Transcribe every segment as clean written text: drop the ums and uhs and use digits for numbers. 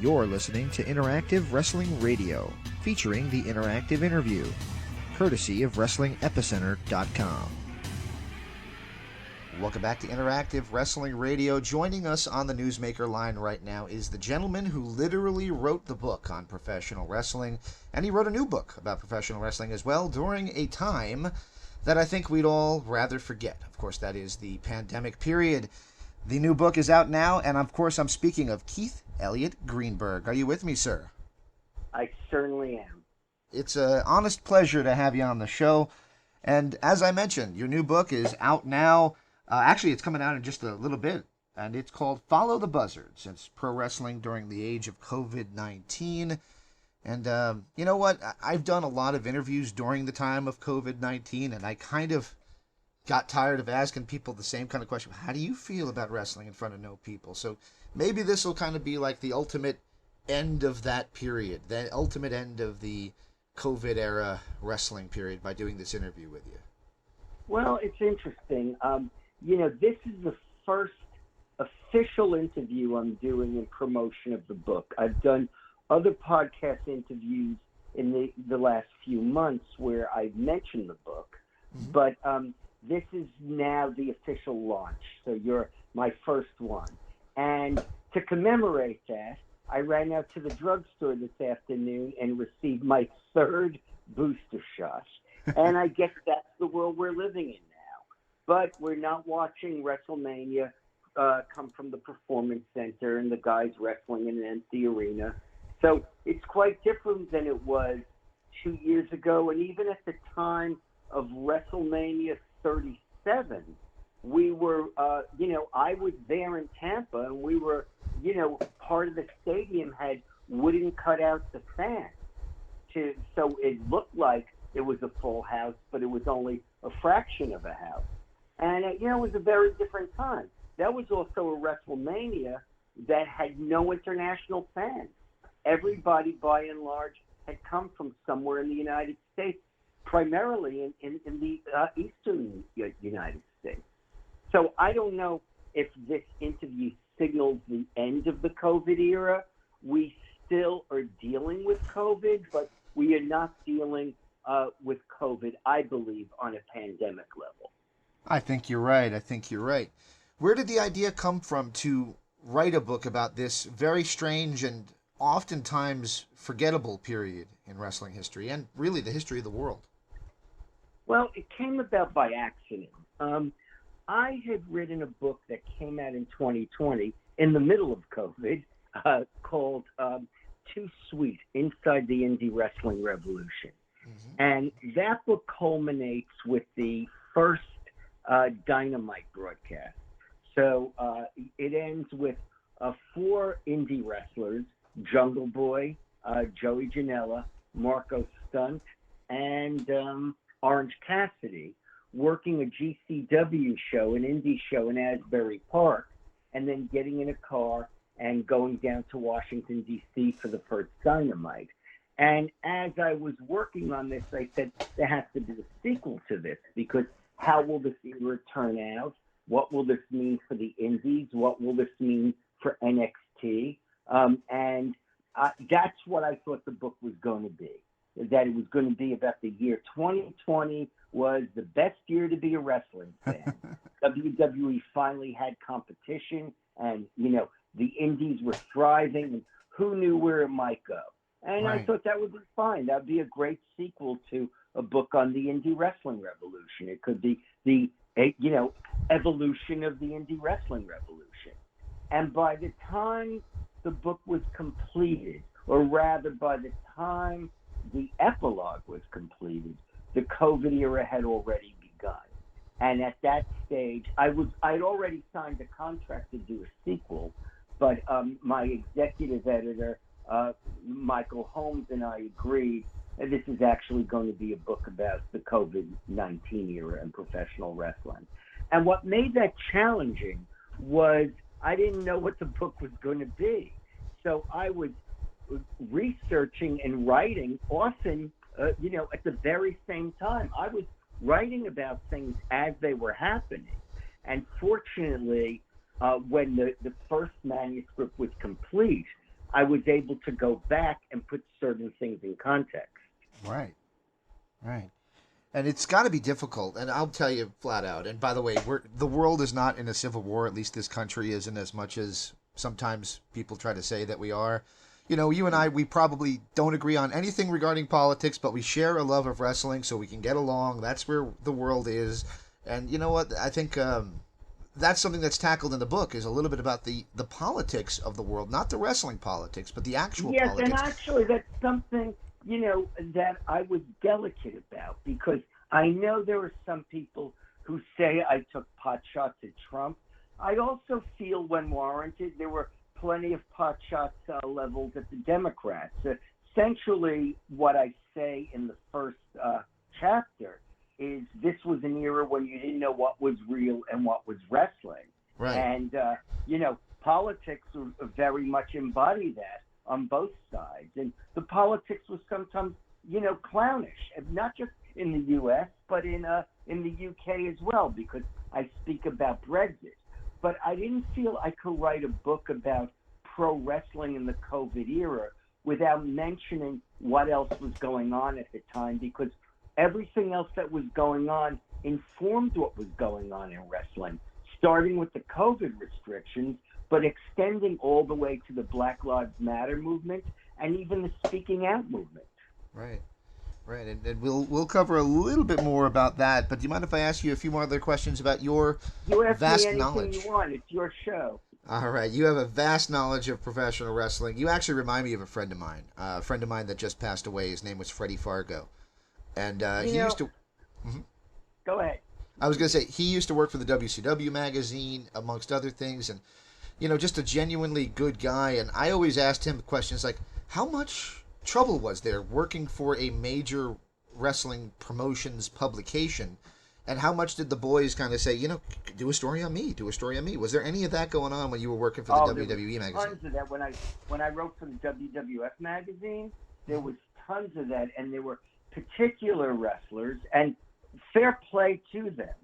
You're listening to Interactive Wrestling Radio, featuring the Interactive Interview, courtesy of WrestlingEpicenter.com. Welcome back to Interactive Wrestling Radio. Joining us on the Newsmaker line right now is the gentleman who literally wrote the book on professional wrestling, and he wrote a new book about professional wrestling as well during a time that I think we'd all rather forget. Of course, that is the pandemic period. The new book is out now, and of course I'm speaking of Keith Elliot Greenberg. Are you with me, sir? I certainly am. It's an honest pleasure to have you on the show. And as I mentioned, your new book is out now. Actually, it's coming out in just a little bit, and it's called Follow the Buzzards. It's pro wrestling during the age of COVID-19. And you know what? I've done a lot of interviews during the time of COVID-19, and I kind of got tired of asking people the same kind of question. How do you feel about wrestling in front of no people? So maybe this will kind of be like the ultimate end of that period, the ultimate end of the COVID-era wrestling period by doing this interview with you. Well, it's interesting. This is the first official interview I'm doing in promotion of the book. I've done other podcast interviews in the last few months where I've mentioned the book, but this is now the official launch. So you're my first one. And to commemorate that, I ran out to the drugstore this afternoon and received my third booster shot. And I guess that's the world we're living in now. But we're not watching WrestleMania come from the Performance Center and the guys wrestling in an empty arena. So it's quite different than it was 2 years ago. And even at the time of WrestleMania 37, we were, I was there in Tampa, and we were, part of the stadium had wooden cutouts of fans. So it looked like it was a full house, but it was only a fraction of a house. And, it was a very different time. That was also a WrestleMania that had no international fans. Everybody, by and large, had come from somewhere in the United States, primarily in the eastern United States. So I don't know if this interview signals the end of the COVID era. We still are dealing with COVID, but we are not dealing with COVID, I believe, on a pandemic level. I think you're right. Where did the idea come from to write a book about this very strange and oftentimes forgettable period in wrestling history and really the history of the world? Well, it came about by accident. I had written a book that came out in 2020 in the middle of COVID called Too Sweet, Inside the Indie Wrestling Revolution. And that book culminates with the first Dynamite broadcast. So it ends with 4 indie wrestlers, Jungle Boy, Joey Janela, Marco Stunt, and Orange Cassidy, working a GCW show, an indie show in Asbury Park, and then getting in a car and going down to Washington, D.C. for the first Dynamite. And as I was working on this, I said, there has to be a sequel to this, because how will this era turn out? What will this mean for the indies? What will this mean for NXT? And that's what I thought the book was going to be, that it was going to be about the year 2020 was the best year to be a wrestling fan. WWE finally had competition, and, the indies were thriving, and who knew where it might go? And right. I thought that would be fine. That would be a great sequel to a book on the indie wrestling revolution. It could be the evolution of the indie wrestling revolution. And by the time the book was completed, or rather by the time the epilogue was completed, the COVID era had already begun. And at that stage, I'd already signed a contract to do a sequel, but my executive editor, Michael Holmes, and I agreed that this is actually going to be a book about the COVID-19 era in professional wrestling. And what made that challenging was I didn't know what the book was going to be. So I was researching and writing often, at the very same time. I was writing about things as they were happening. And fortunately, when the first manuscript was complete, I was able to go back and put certain things in context. Right. Right. And it's got to be difficult. And I'll tell you flat out. And by the way, the world is not in a civil war. At least this country isn't, as much as sometimes people try to say that we are. You know, you and I, we probably don't agree on anything regarding politics, but we share a love of wrestling, so we can get along. That's where the world is. And you know what? I think that's something that's tackled in the book, is a little bit about the politics of the world, not the wrestling politics, but the actual politics. Yes, and actually that's something, you know, that I was delicate about, because I know there are some people who say I took pot shots at Trump. I also feel, when warranted, there were plenty of pot shots leveled at the Democrats. Essentially, what I say in the first chapter is this was an era when you didn't know what was real and what was wrestling. Right. And, you know, politics very much embody that on both sides. And the politics was sometimes, you know, clownish, not just in the U.S., but in the U.K. as well, because I speak about Brexit. But I didn't feel I could write a book about pro wrestling in the COVID era without mentioning what else was going on at the time, because everything else that was going on informed what was going on in wrestling, starting with the COVID restrictions, but extending all the way to the Black Lives Matter movement and even the speaking out movement. Right. Right, and we'll cover a little bit more about that. But do you mind if I ask you a few more other questions about your vast knowledge? You want. It's your show. All right, you have a vast knowledge of professional wrestling. You actually remind me of a friend of mine that just passed away. His name was Freddie Fargo, and he used to. Mm-hmm. Go ahead. I was going to say, he used to work for the WCW magazine, amongst other things, and you know, just a genuinely good guy. And I always asked him questions like, how much trouble was there working for a major wrestling promotions publication, and how much did the boys kind of say, you know, do a story on me, Was there any of that going on when you were working for the WWE magazine? Tons of that. When I wrote for the WWF magazine, there was tons of that, and there were particular wrestlers, and fair play to them,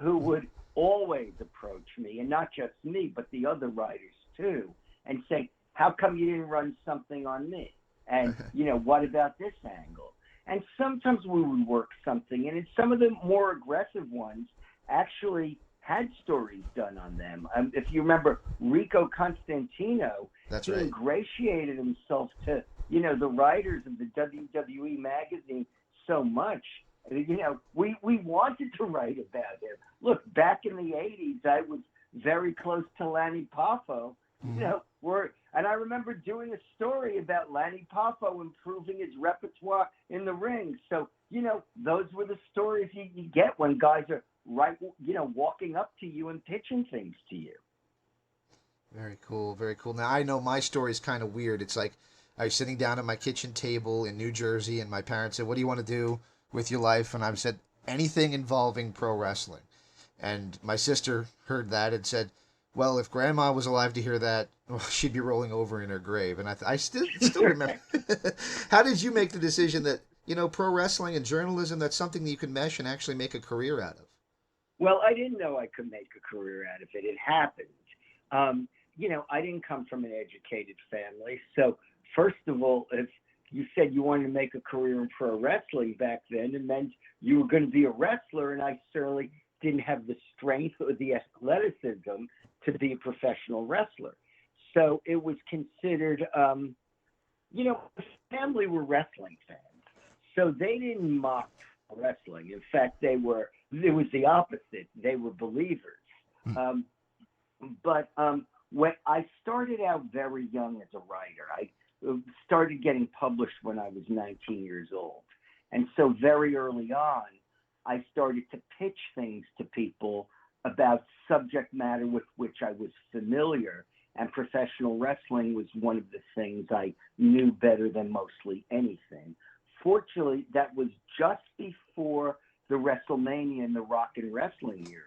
who would always approach me, and not just me, but the other writers too, and say, how come you didn't run something on me? And, you know, what about this angle? And sometimes we would work something, and some of the more aggressive ones actually had stories done on them. If you remember Rico Constantino, he ingratiated himself to, you know, the writers of the WWE magazine so much. You know, we wanted to write about him. Look, back in the 80s, I was very close to Lanny Poffo. You know, and I remember doing a story about Lanny Poffo improving his repertoire in the ring. So, you know, those were the stories you get when guys are walking up to you and pitching things to you. Very cool, very cool. Now, I know my story's kind of weird. It's like I was sitting down at my kitchen table in New Jersey, and my parents said, what do you want to do with your life? And I said, anything involving pro wrestling. And my sister heard that and said, well, if Grandma was alive to hear that, well, she'd be rolling over in her grave. And I still remember. How did you make the decision that, you know, pro wrestling and journalism, that's something that you could mesh and actually make a career out of? Well, I didn't know I could make a career out of it. It happened. You know, I didn't come from an educated family. So, first of all, if you said you wanted to make a career in pro wrestling back then, it meant you were going to be a wrestler, and I certainly didn't have the strength or the athleticism to be a professional wrestler. So it was considered, you know, the family were wrestling fans. So they didn't mock wrestling. In fact, it was the opposite. They were believers. But when I started out very young as a writer, I started getting published when I was 19 years old. And so very early on, I started to pitch things to people about subject matter with which I was familiar, and professional wrestling was one of the things I knew better than mostly anything. Fortunately, that was just before the WrestleMania and the Rock and Wrestling era.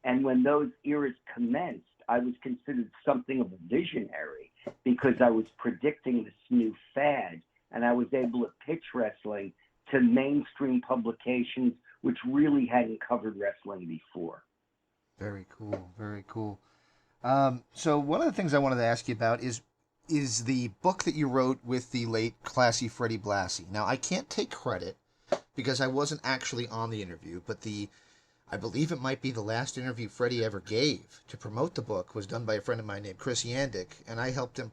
And when those eras commenced, I was considered something of a visionary because I was predicting this new fad, and I was able to pitch wrestling to mainstream publications which really hadn't covered wrestling before. Very cool, very cool. So one of the things I wanted to ask you about is, is the book that you wrote with the late classy Freddie Blassie. Now, I can't take credit because I wasn't actually on the interview, but I believe it might be the last interview Freddie ever gave to promote the book was done by a friend of mine named Chris Yandick, and I helped him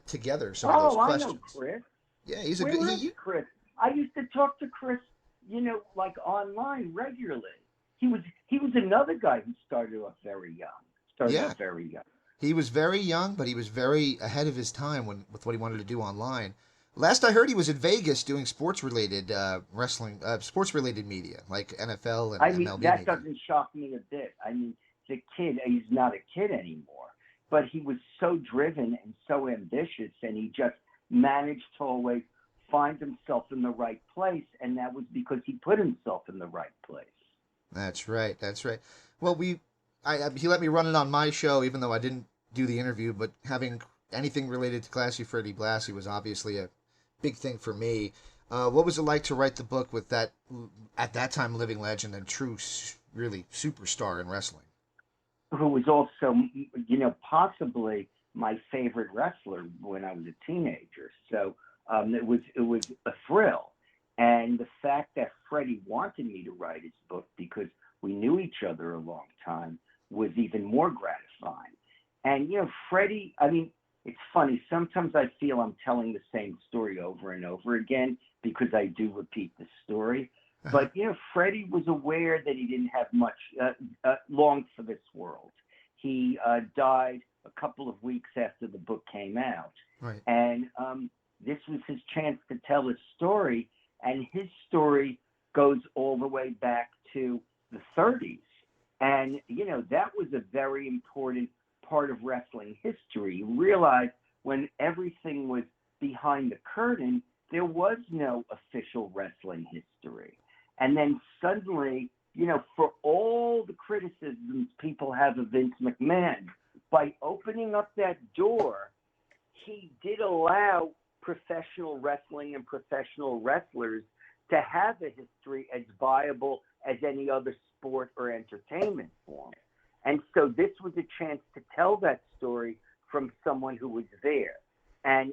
together some of those questions. I know Chris. Yeah, he's a Where good. is Chris? I used to talk to Chris, like online regularly. He was another guy who started off very young. He was very young, but he was very ahead of his time with what he wanted to do online. Last I heard, he was in Vegas doing sports-related sports-related media, like NFL and MLB. That doesn't shock me a bit. I mean, the kid, he's not a kid anymore, but he was so driven and so ambitious, and he just managed to always find himself in the right place, and that was because he put himself in the right place. That's right. Well, he let me run it on my show, even though I didn't do the interview, but having anything related to Classy Freddie Blassie was obviously a big thing for me. What was it like to write the book with that, at that time, living legend and true, really superstar in wrestling? Who was also, possibly my favorite wrestler when I was a teenager. So it was a thrill. And the fact that Freddie wanted me to write his book because we knew each other a long time was even more gratifying. And, Freddie, I mean, it's funny. Sometimes I feel I'm telling the same story over and over again because I do repeat the story. But, Freddie was aware that he didn't have much long for this world. He died a couple of weeks after the book came out. Right. And this was his chance to tell his story. And his story goes all the way back to the 30s. And, that was a very important part of wrestling history. You realize when everything was behind the curtain, there was no official wrestling history. And then suddenly, for all the criticisms people have of Vince McMahon, by opening up that door, he did allow professional wrestling and professional wrestlers to have a history as viable as any other sport or entertainment form. And so this was a chance to tell that story from someone who was there. And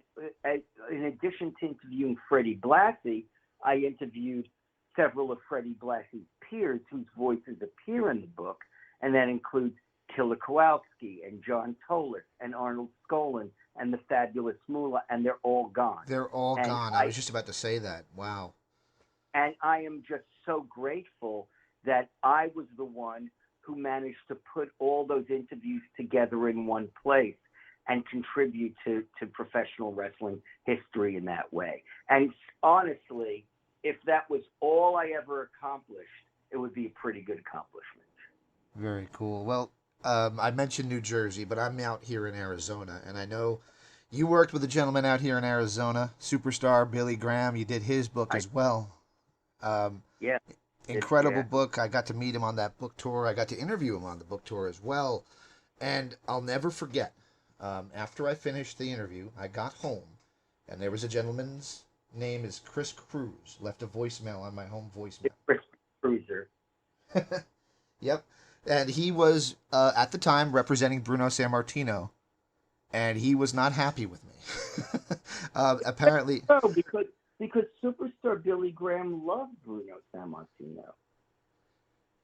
in addition to interviewing Freddie Blassie, I interviewed several of Freddie Blassie's peers whose voices appear in the book, and that includes Killer Kowalski and John Tolis and Arnold Skolin and the Fabulous Moolah, and they're all gone. They're all gone. I was just about to say that. Wow. And I am just so grateful that I was the one who managed to put all those interviews together in one place and contribute to professional wrestling history in that way. And honestly, if that was all I ever accomplished, it would be a pretty good accomplishment. Very cool. Well, I mentioned New Jersey, but I'm out here in Arizona, and I know you worked with a gentleman out here in Arizona, superstar Billy Graham. You did his book as well. Yeah. Incredible book. I got to meet him on that book tour. I got to interview him on the book tour as well. And I'll never forget, after I finished the interview, I got home, and there was a gentleman's name is Chris Cruz, left a voicemail on my home voicemail. Chris Cruiser. Yep. And he was, at the time, representing Bruno Sammartino, and he was not happy with me. Apparently... No, because superstar Billy Graham loved Bruno Sammartino.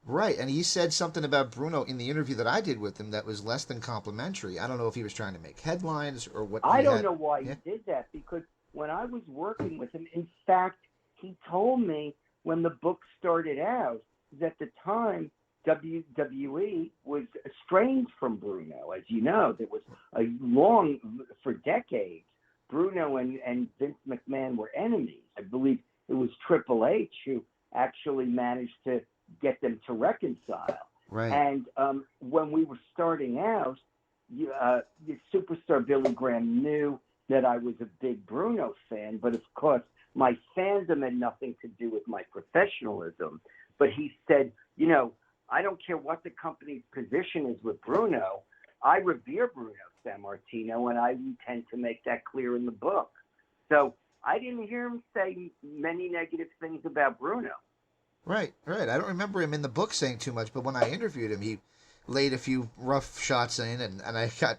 Right, and he said something about Bruno in the interview that I did with him that was less than complimentary. I don't know if he was trying to make headlines or what. I don't know why he did that, because when I was working with him, in fact, he told me when the book started out that at the time WWE was estranged from Bruno. As you know, there was for decades, Bruno and Vince McMahon were enemies. I believe it was Triple H who actually managed to get them to reconcile. Right. And when we were starting out, superstar Billy Graham knew that I was a big Bruno fan, but of course my fandom had nothing to do with my professionalism. But he said, I don't care what the company's position is with Bruno. I revere Bruno Sammartino, and I intend to make that clear in the book. So I didn't hear him say many negative things about Bruno. Right. I don't remember him in the book saying too much, but when I interviewed him, he laid a few rough shots in, and I got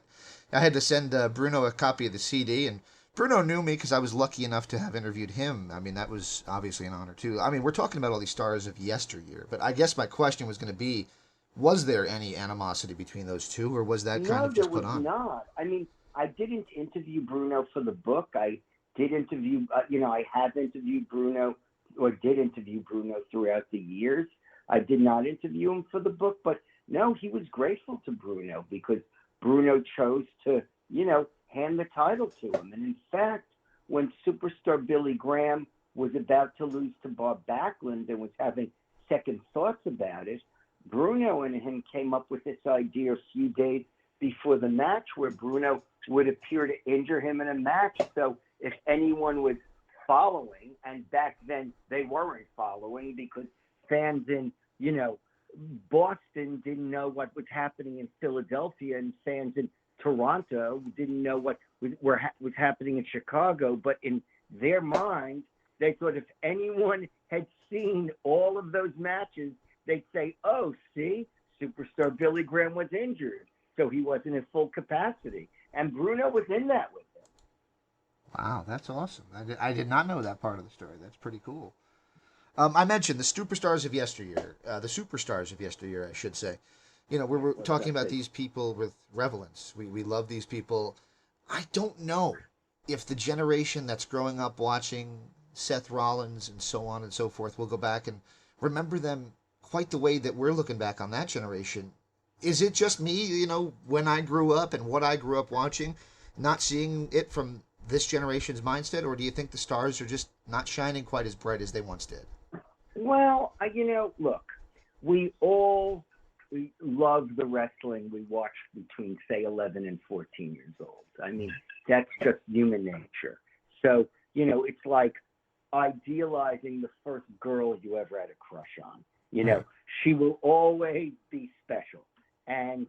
I had to send Bruno a copy of the CD, and Bruno knew me because I was lucky enough to have interviewed him. I mean, that was obviously an honor too. I mean, we're talking about all these stars of yesteryear, but I guess my question was going to be, was there any animosity between those two, or was that kind No, of there just put was on? not. I mean, I didn't interview Bruno for the book. I did interview, I have interviewed Bruno or did interview Bruno throughout the years. I did not interview him for the book, but no, he was grateful to Bruno because Bruno chose to, hand the title to him. And in fact, when superstar Billy Graham was about to lose to Bob Backlund and was having second thoughts about it, Bruno and him came up with this idea a few days before the match where Bruno would appear to injure him in a match. So if anyone was following, and back then they weren't following because fans in, Boston didn't know what was happening in Philadelphia, and fans in Toronto didn't know what was happening in Chicago. But in their minds, they thought if anyone had seen all of those matches, they'd say, oh, see, superstar Billy Graham was injured, so he wasn't at full capacity. And Bruno was in that with him. Wow, that's awesome. I did not know that part of the story. That's pretty cool. I mentioned the superstars of yesteryear, I should say. We're talking about these people with relevance. We love these people. I don't know if the generation that's growing up watching Seth Rollins and so on and so forth will go back and remember them quite the way that we're looking back on that generation. Is it just me, when I grew up and what I grew up watching, not seeing it from this generation's mindset, or do you think the stars are just not shining quite as bright as they once did? Well, look, we love the wrestling we watched between, say, 11 and 14 years old. I mean, that's just human nature. So, it's like idealizing the first girl you ever had a crush on. She will always be special. And,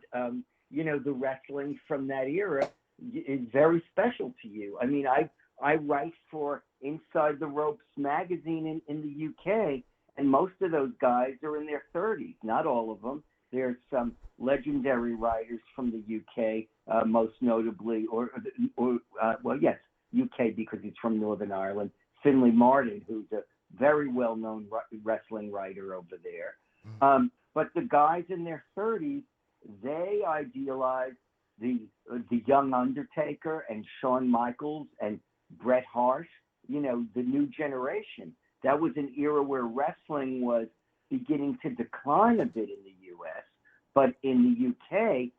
the wrestling from that era is very special to you. I mean, I write for Inside the Ropes magazine in the UK, and most of those guys are in their 30s. Not all of them. There's some legendary writers from the UK, most notably, UK because he's from Northern Ireland, Finlay Martin, who's a very well-known wrestling writer over there. But the guys in their 30s, they idealize the young Undertaker and Shawn Michaels and Bret Hart, the new generation. That was an era where wrestling was beginning to decline a bit in the U.S., but in the UK,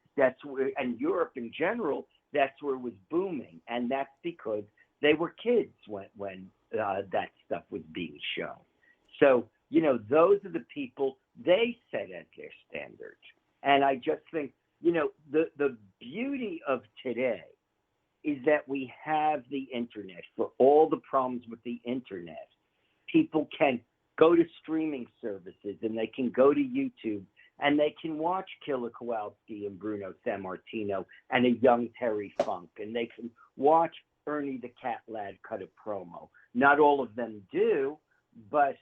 and Europe in general, that's where it was booming. And that's because they were kids when that stuff was being shown. So, those are the people they set as their standards. And I just think, the beauty of today is that we have the internet. For all the problems with the internet, people can go to streaming services and they can go to YouTube and they can watch Killer Kowalski and Bruno Sammartino and a young Terry Funk, and they can watch Ernie the Cat Lad cut a promo. Not all of them do, but,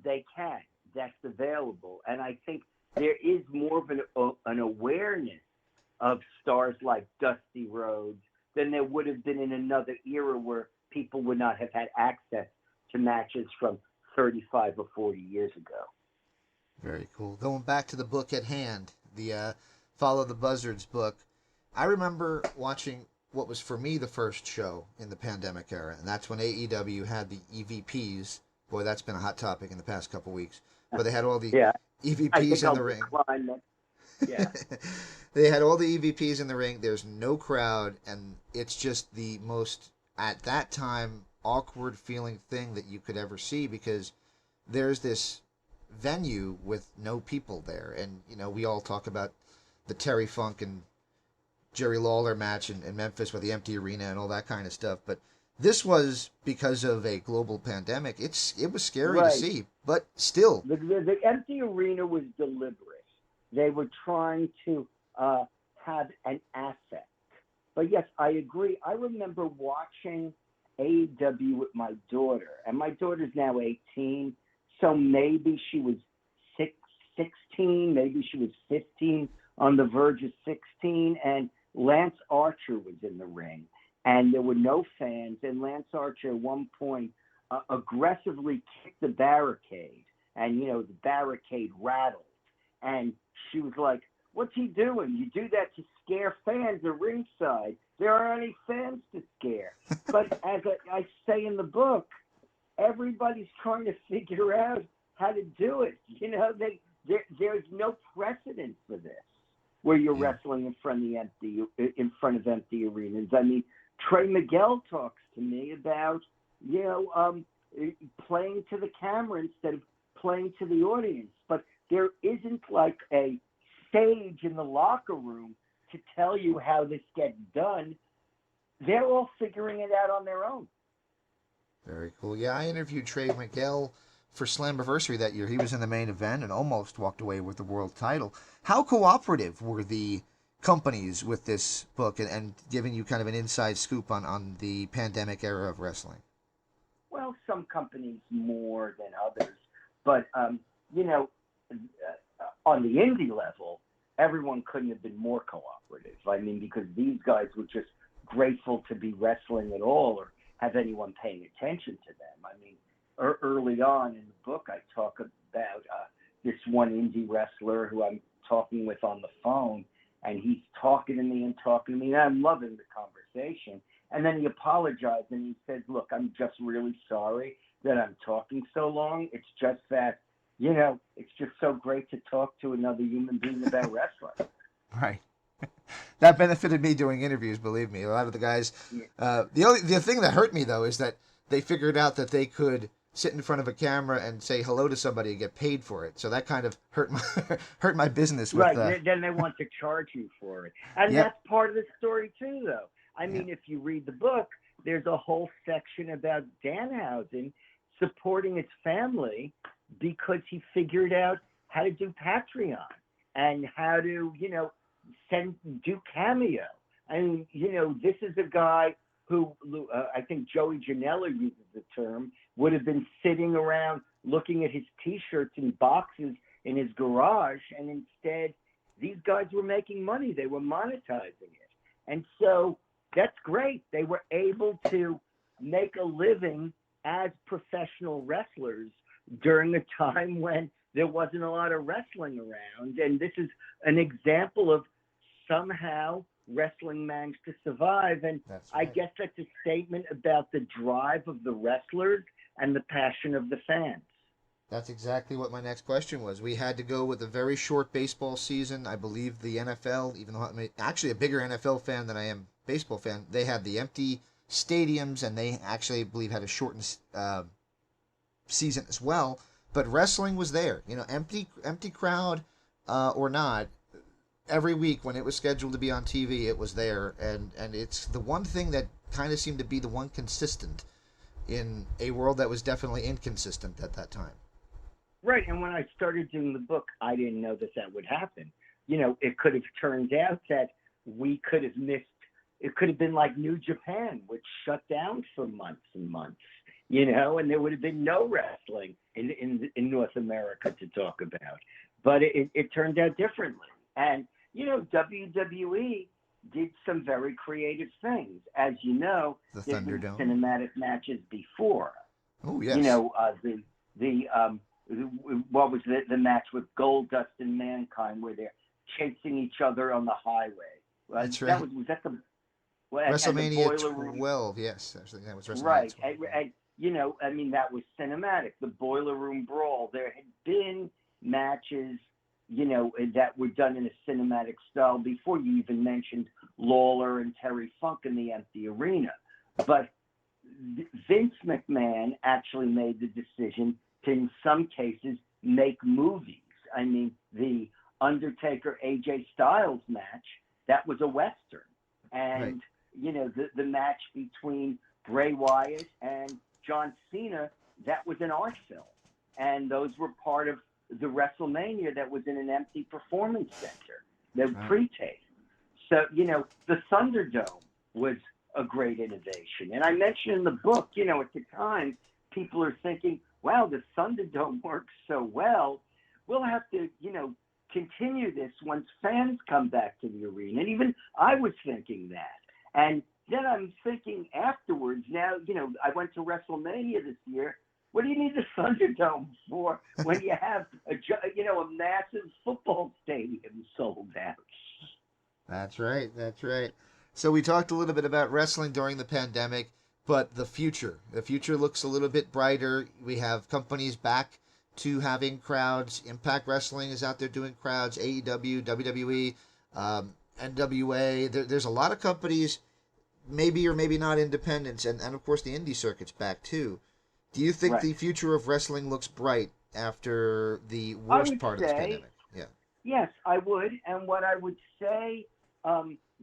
they can. That's available. And I think there is more of an awareness of stars like Dusty Rhodes than there would have been in another era where people would not have had access to matches from 35 or 40 years ago. Very cool. Going back to the book at hand, the Follow the Buzzards book, I remember watching what was for me the first show in the pandemic era, and that's when AEW had the EVPs. Boy, that's been a hot topic in the past couple weeks. But they had all the EVPs in the ring. Yeah. They had all the EVPs in the ring. There's no crowd, and it's just the most, at that time, awkward feeling thing that you could ever see, because there's this venue with no people there. And, we all talk about the Terry Funk and Jerry Lawler match in Memphis with the empty arena and all that kind of stuff. But this was because of a global pandemic. It was scary to see, but still. The empty arena was deliberate. They were trying to have an asset. But yes, I agree. I remember watching AEW with my daughter, and my daughter's now 18, so maybe she was 16, maybe she was 15, on the verge of 16, and Lance Archer was in the ring, and there were no fans, and Lance Archer at one point aggressively kicked the barricade, and, the barricade rattled. And she was like, "What's he doing? You do that to scare fans at ringside. There aren't any fans to scare." But as I say in the book, everybody's trying to figure out how to do it. There's no precedent for this, where you're wrestling in front of empty arenas. I mean, Trey Miguel talks to me about, playing to the camera instead of playing to the audience. But there isn't like a stage in the locker room to tell you how this gets done. They're all figuring it out on their own. Very cool. Yeah, I interviewed Trey Miguel for Slammiversary that year. He was in the main event and almost walked away with the world title. How cooperative were the companies with this book and giving you kind of an inside scoop on the pandemic era of wrestling? Well, some companies more than others. But, on the indie level, everyone couldn't have been more cooperative. I mean, because these guys were just grateful to be wrestling at all or have anyone paying attention to them. I mean, early on in the book, I talk about this one indie wrestler who I'm talking with on the phone, and he's talking to me, and I'm loving the conversation. And then he apologized, and he said, "Look, I'm just really sorry that I'm talking so long. It's just that, it's just so great to talk to another human being about wrestling." Right. That benefited me doing interviews, believe me. A lot of the guys, the thing that hurt me, though, is that they figured out that they could sit in front of a camera and say hello to somebody and get paid for it. So that kind of hurt my business. Right, then they want to charge you for it. And that's part of the story, too, though. I mean, if you read the book, there's a whole section about Danhausen supporting his family because he figured out how to do Patreon and how to, do Cameo. I mean, this is a guy who, I think Joey Janela uses the term, would have been sitting around looking at his T-shirts in boxes in his garage, and instead these guys were making money. They were monetizing it. And so that's great. They were able to make a living as professional wrestlers during a time when there wasn't a lot of wrestling around. And this is an example of somehow wrestling managed to survive. And I guess that's a statement about the drive of the wrestlers and the passion of the fans. That's exactly what my next question was. We had to go with a very short baseball season. I believe the NFL, even though I'm actually a bigger NFL fan than I am baseball fan, they had the empty stadiums, and they actually, I believe, had a shortened season as well. But wrestling was there. Empty crowd or not, every week when it was scheduled to be on TV, it was there. And it's the one thing that kind of seemed to be the one consistent in a world that was definitely inconsistent at that time. Right, and when I started doing the book, I didn't know that would happen. It could have turned out that we could have missed, it could have been like New Japan, which shut down for months and months, and there would have been no wrestling in North America to talk about. But it turned out differently. And, WWE did some very creative things. As you know, the there's been Thunderdome cinematic matches before. Oh, yes. What was the match with Goldust and Mankind where they're chasing each other on the highway? That's right. Was that the WrestleMania 12? Yes, actually, that was WrestleMania 12. Right. That was cinematic. The Boiler Room Brawl. There had been matches, that were done in a cinematic style before. You even mentioned Lawler and Terry Funk in the empty arena. But Vince McMahon actually made the decision to, in some cases, make movies. I mean, the Undertaker AJ Styles match, that was a Western. And, the match between Bray Wyatt and John Cena, that was an art film. And those were part of the WrestleMania that was in an empty performance center, the pre-tape. So, the Thunderdome was a great innovation. And I mentioned in the book, at the time, people are thinking, wow, the Thunderdome works so well. We'll have to, continue this once fans come back to the arena. And even I was thinking that. And then I'm thinking afterwards, now, I went to WrestleMania this year. What do you need the Thunderdome for when you have a massive football stadium sold out? That's right. That's right. So we talked a little bit about wrestling during the pandemic, but the future. The future looks a little bit brighter. We have companies back to having crowds. Impact Wrestling is out there doing crowds. AEW, WWE, NWA. There's a lot of companies, maybe or maybe not independents, and of course the indie circuit's back too. Do you think the future of wrestling looks bright after the worst part of this pandemic? Yeah. Yes, I would. And what I would say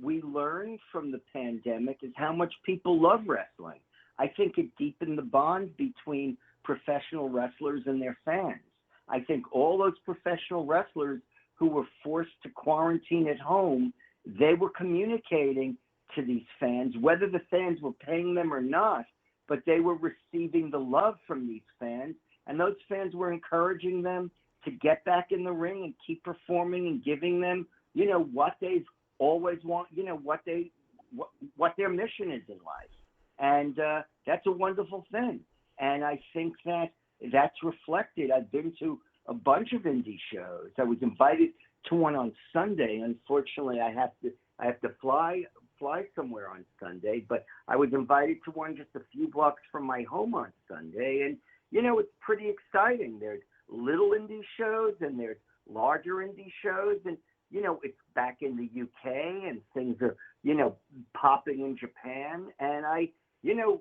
we learned from the pandemic is how much people love wrestling. I think it deepened the bond between professional wrestlers and their fans. I think all those professional wrestlers who were forced to quarantine at home, they were communicating to these fans, whether the fans were paying them or not, but they were receiving the love from these fans, and those fans were encouraging them to get back in the ring and keep performing and giving them, what they've always want, what their mission is in life. And that's a wonderful thing. And I think that's reflected. I've been to a bunch of indie shows. I was invited to one on Sunday. Unfortunately, I have to fly somewhere on Sunday, but I was invited to one just a few blocks from my home on Sunday. And, it's pretty exciting. There's little indie shows and there's larger indie shows. And, it's back in the UK and things are, popping in Japan. And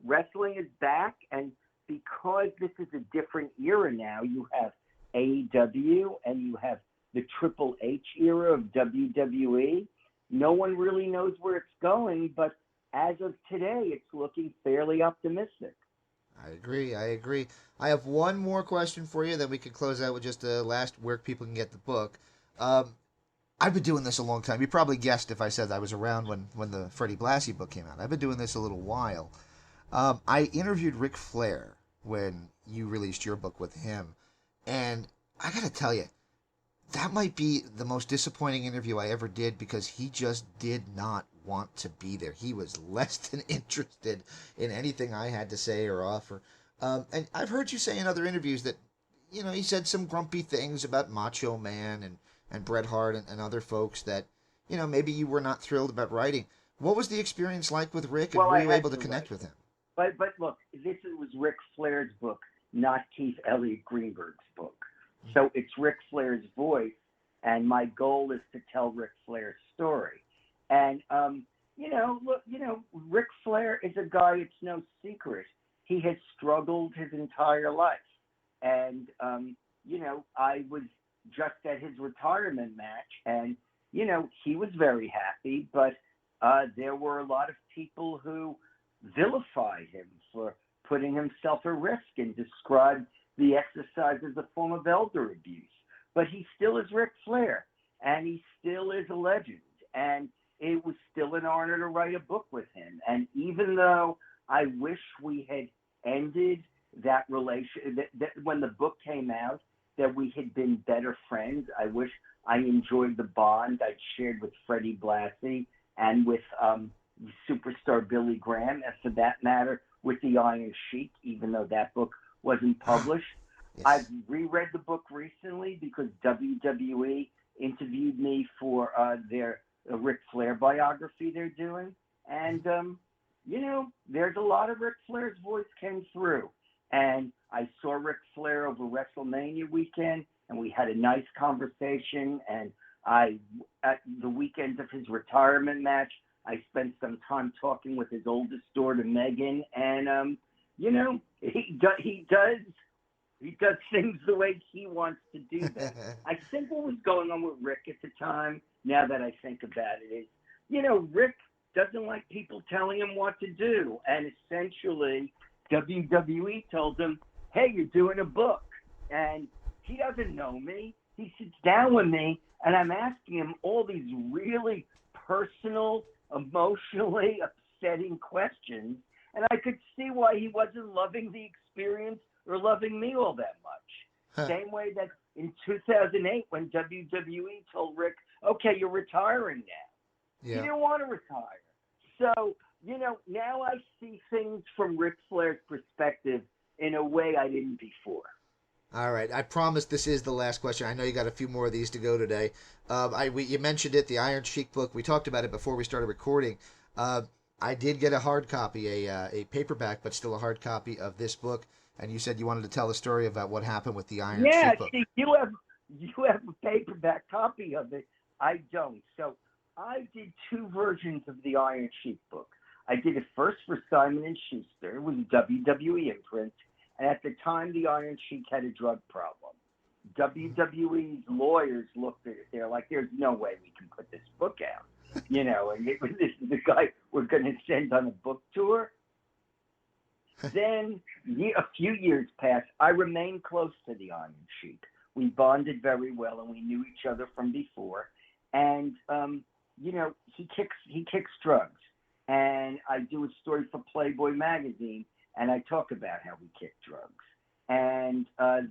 wrestling is back. And because this is a different era now, you have AEW and you have the Triple H era of WWE. No one really knows where it's going, but as of today, it's looking fairly optimistic. I agree. I have one more question for you, then we can close out with just a last where people can get the book. I've been doing this a long time. You probably guessed if I said I was around when the Freddie Blassie book came out. I've been doing this a little while. I interviewed Ric Flair when you released your book with him, and I got to tell you, that might be the most disappointing interview I ever did because he just did not want to be there. He was less than interested in anything I had to say or offer. And I've heard you say in other interviews that, he said some grumpy things about Macho Man and Bret Hart and other folks that, maybe you were not thrilled about writing. What was the experience like with Rick, and were you able to connect with him? But look, was Ric Flair's book, not Keith Elliot Greenberg's book. So it's Ric Flair's voice, and my goal is to tell Ric Flair's story. And, Ric Flair is a guy, it's no secret. He has struggled his entire life. And, I was just at his retirement match, and, he was very happy, but there were a lot of people who vilified him for putting himself at risk and described the exercise as a form of elder abuse. But he still is Ric Flair, and he still is a legend. And it was still an honor to write a book with him. And even though I wish we had ended that relation, that when the book came out, that we had been better friends, I wish I enjoyed the bond I'd shared with Freddie Blassie and with superstar Billy Graham, and for that matter, with the Iron Sheik, even though that book wasn't published. Yes. I've reread the book recently because WWE interviewed me for their Ric Flair biography they're doing. And, there's a lot of Ric Flair's voice came through. And I saw Ric Flair over WrestleMania weekend, and we had a nice conversation. And at the weekend of his retirement match, I spent some time talking with his oldest daughter, Megan. And, he does things the way he wants to do them. I think what was going on with Rick at the time, now that I think about it, is, Rick doesn't like people telling him what to do. And essentially, WWE told him, hey, you're doing a book. And he doesn't know me. He sits down with me, and I'm asking him all these really personal, emotionally upsetting questions. And I could see why he wasn't loving the experience or loving me all that much. Same way that in 2008 when WWE told Rick, okay, you're retiring now. Yeah. He didn't want to retire. So, now I see things from Ric Flair's perspective in a way I didn't before. All right, I promise this is the last question. I know you got a few more of these to go today. You mentioned it, the Iron Sheik book. We talked about it before we started recording. I did get a hard copy, a paperback, but still a hard copy of this book. And you said you wanted to tell the story about what happened with the Iron Sheik book. Yeah, you have a paperback copy of it. I don't. So I did two versions of the Iron Sheik book. I did it first for Simon & Schuster. It was a WWE imprint. And at the time, the Iron Sheik had a drug problem. WWE's lawyers looked at it. They're like, there's no way we can put this book out. And this is the guy we're going to send on a book tour. Then a few years passed. I remained close to the Iron Sheik. We bonded very well, and we knew each other from before. And, he kicks drugs. And I do a story for Playboy magazine, and I talk about how we kick drugs. And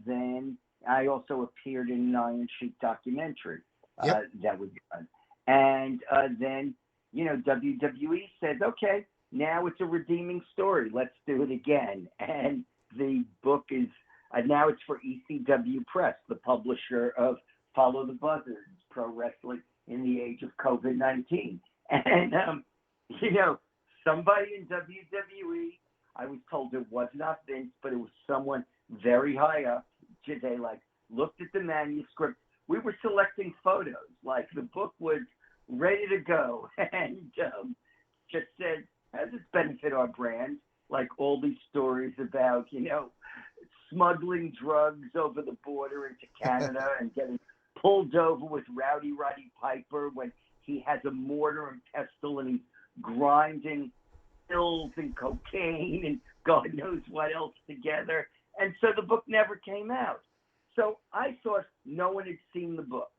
then I also appeared in an Iron Sheik documentary that was done. And then, WWE said, okay, now it's a redeeming story. Let's do it again. And the book is, now it's for ECW Press, the publisher of Follow the Buzzards, Pro Wrestling in the Age of COVID-19. And, somebody in WWE, I was told it was not Vince, but it was someone very high up. They looked at the manuscript. We were selecting photos. The book was ready to go, and just said, how does this benefit our brand? All these stories about, smuggling drugs over the border into Canada and getting pulled over with Rowdy Roddy Piper when he has a mortar and pestle and he's grinding pills and cocaine and God knows what else together. And so the book never came out. So I thought no one had seen the book.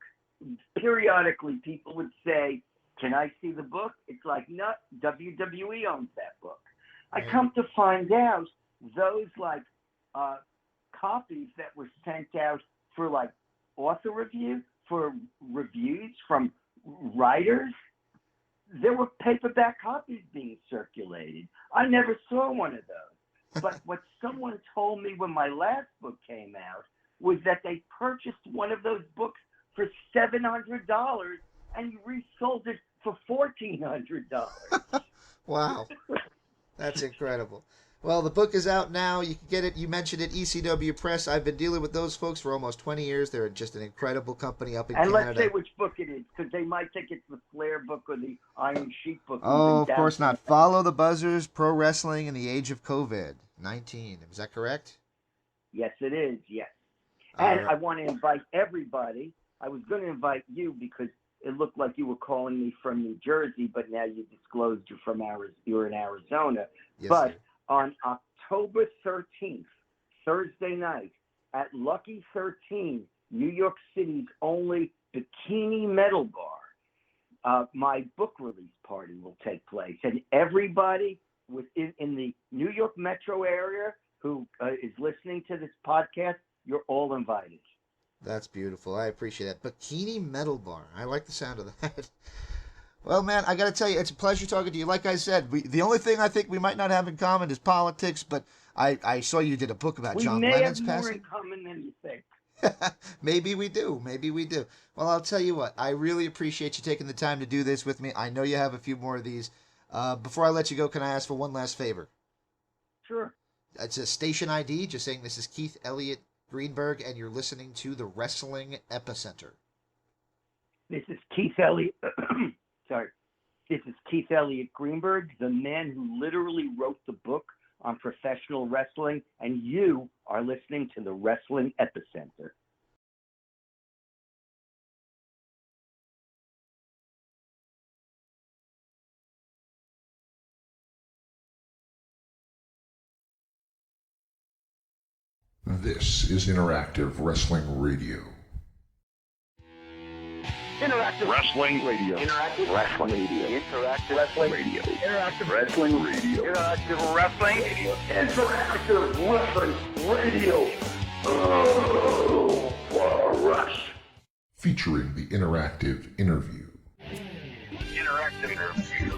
Periodically, people would say, can I see the book? It's like, no, WWE owns that book. I come to find out those copies that were sent out for author review, for reviews from writers, there were paperback copies being circulated. I never saw one of those. But what someone told me when my last book came out was that they purchased one of those books for $700 and resold it for $1,400. Wow. That's incredible. Well, the book is out now. You can get it. You mentioned it, ECW Press. I've been dealing with those folks for almost 20 years. They're just an incredible company up in Canada. And let's say which book it is, because they might think it's the Flair book or the Iron Sheik book. Oh, of course not. Follow the Buzzards, Pro Wrestling in the Age of COVID-19. Is that correct? Yes, it is, yes. And I want to invite everybody. I was going to invite you because it looked like you were calling me from New Jersey, but now you disclosed you're in Arizona. Yes, but sir. On October 13th, Thursday night, at Lucky 13, New York City's only Bikini Metal Bar, my book release party will take place. And everybody in the New York metro area who is listening to this podcast, you're all invited. That's beautiful. I appreciate that. Bikini Metal Bar. I like the sound of that. Well, man, I got to tell you, it's a pleasure talking to you. Like I said, the only thing I think we might not have in common is politics, but I saw you did a book about John Lennon's passing. We may have more in common than you think. Maybe we do. Maybe we do. Well, I'll tell you what. I really appreciate you taking the time to do this with me. I know you have a few more of these. Before I let you go, can I ask for one last favor? Sure. It's a station ID, just saying this is Keith Elliot Greenberg, and you're listening to the Wrestling Epicenter. This is Keith Elliot. Sorry. This is Keith Elliot Greenberg, the man who literally wrote the book on professional wrestling, and you are listening to the Wrestling Epicenter. This is Interactive Wrestling Radio. Interactive Wrestling Radio. Interactive Wrestling Radio. Interactive Wrestling Radio. Interactive Wrestling Radio. Interactive Wrestling Radio. Interactive Wrestling Radio. Oh, wow. featuring the interactive interview. Interactive interview.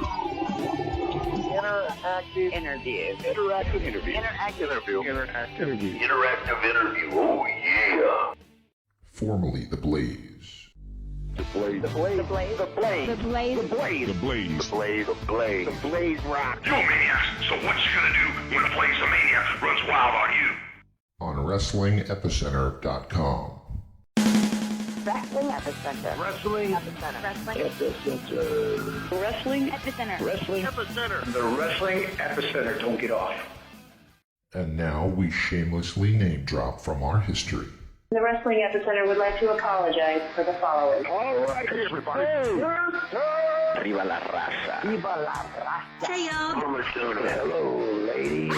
Interactive interview. Interactive interview. Interactive interview. Interactive interview. Interactive interview. Oh yeah. Formerly The Blaze. The Blaze. The Blaze. The Blaze. The Blaze. The Blaze. The Blaze. The Blaze. The Blaze. The Blaze. The Blaze rock. You're a maniac, so what you gonna do when the Blaze of Mania runs wild on you? On WrestlingEpicenter.com. Wrestling Epicenter. Wrestling Epicenter. Wrestling Epicenter. Wrestling Epicenter. Wrestling Epicenter. The Wrestling Epicenter. Don't get off. And now we shamelessly name drop from our history. The Wrestling Epicenter would like to apologize for the following. All right, everybody. Viva la raza. Viva la raza. Hey, y'all. Hello, ladies.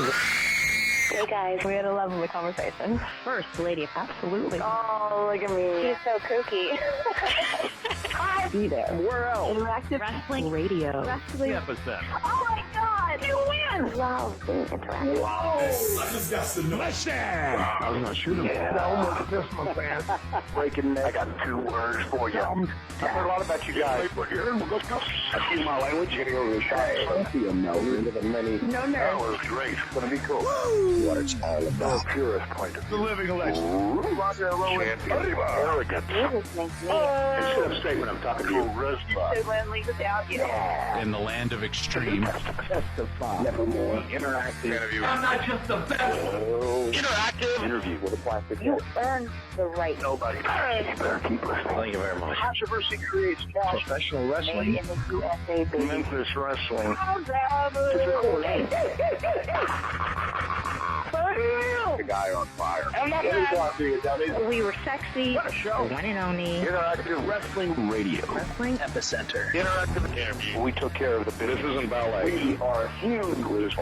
Hey, guys. We had a lovely conversation. First lady. Absolutely. Oh, look at me. She's so kooky. Be there. Where else? Interactive Wrestling Radio. Wrestling Epicenter. Oh, my God. You win. Wow. Being interactive. Wow. I just got some listen. I was not shooting. Yeah, I almost pissed my pants. Breaking neck. I got 2 words for you. I've heard a lot about you guys. I see my language. You're going to go to the shop. I see them now. We're into the many. No nerves. Oh, it's great. It's going to be cool. Woo. What it's all about. The purest point of view. The living legend. Rock and roll. Arrogant. You just make me. Instead of saying when I'm talking to you, So lonely without you. In the land of extreme. testify. Nevermore. Interactive interview. I'm not just the best. Interactive interview with a plastic You head. earned the right. Nobody. You better keep listening. Thank you very much. Controversy creates cash. Professional Made wrestling. in the USA, baby. Memphis wrestling. The guy on fire. I'm not bad. We were sexy. What a show. One and only. Interactive Wrestling Radio. Wrestling Epicenter. Interactive interview. We took care of the business. This isn't ballet. We are huge.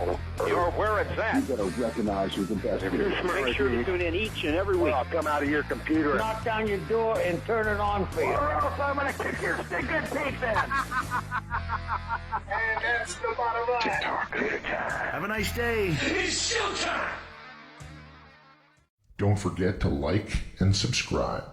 You're where it's at. You gotta recognize who's the best. If you're smart, make sure you tune in each and every week. I'll come out of your computer, knock down your door, and turn it on for you. Or else I'm gonna kick your stinking teeth in. And that's the bottom line. Have a nice day. Don't forget to like and subscribe.